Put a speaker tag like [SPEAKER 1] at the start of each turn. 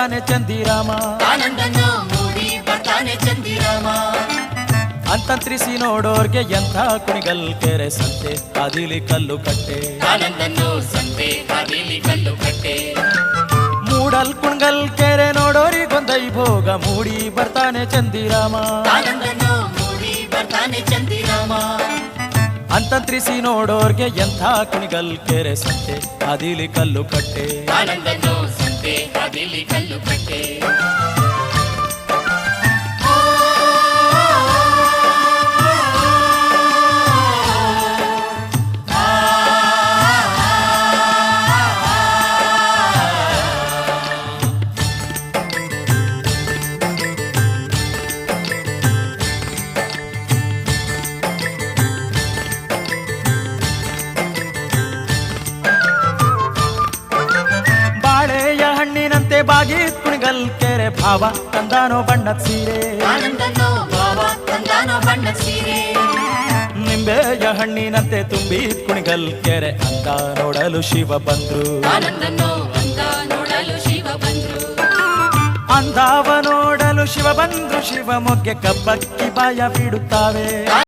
[SPEAKER 1] ಬರ್ತಾನೆ ಚಂದಿರಾಮ
[SPEAKER 2] ಆನಂದನ್ನು ಮೂಡಿ ಬರ್ತಾನೆ ಚಂದಿರಾಮ
[SPEAKER 1] ಅಂತಂತ್ರಿಸಿ ನೋಡೋರ್ಗೆ ಎಂಥ ಕುಣಿಗಲ್ ಕೆರೆ ಸಂತೆ ಹಾದಿಲಿ ಕಲ್ಲು ಕಟ್ಟೆ
[SPEAKER 2] ಆನಂದನ್ನು ಸಂತೆ ಹಾದಿಲಿ ಕಲ್ಲು ಕಟ್ಟೆ
[SPEAKER 1] ಮೂಡಲ್ ಕುಣ್ಗಲ್ ಕೆರೆ ನೋಡೋರಿಗೊಂದೈ ಭೋಗ ಮೂಡಿ ಬರ್ತಾನೆ ಚಂದಿರಾಮ
[SPEAKER 2] ಆನಂದನ್ನು ಮೂಡಿ ಬರ್ತಾನೆ ಚಂದಿರಾಮ
[SPEAKER 1] ಅಂತಂತ್ರಿಸಿ ನೋಡೋರ್ಗೆ ಎಂಥ ಕುಣಿಗಲ್ ಕೆರೆ ಸಂತೆ ಹಾದಿಲಿ ಕಲ್ಲು ಕಟ್ಟೆ
[SPEAKER 2] ಆನಂದನ್ನು ಸಂತೆ ಹಾದಿಲಿ ಕಲ್ಲು ಕಟ್ಟೆ
[SPEAKER 1] ಬಾಗಿ ಕುಣಿಗಲ್ ಕೆರೆ ಭಾವ ತಂದಾನೋ ಬಣ್ಣದ ಸೀರೆ
[SPEAKER 2] ಆನಂದನ್ನು ಭಾವ ತಂದಾನೋ ಬಣ್ಣದ ಸೀರೆ
[SPEAKER 1] ನಿಂಬೆಯ ಹಣ್ಣಿನಂತೆ ತುಂಬಿ ಕುಣಿಗಲ್ ಕೆರೆ ಅಂದ ನೋಡಲು ಶಿವ ಬಂದ್ರು
[SPEAKER 2] ಆನಂದನ್ನು ಅಂದ ನೋಡಲು ಶಿವ ಬಂದ್ರು
[SPEAKER 1] ಅಂದವ ನೋಡಲು ಶಿವ ಬಂದ್ರು ಶಿವ ಮೊಗ್ಗೆ ಕಬ್ಬಕ್ಕಿ ಬಾಯ ಬಿಡುತ್ತಾವೆ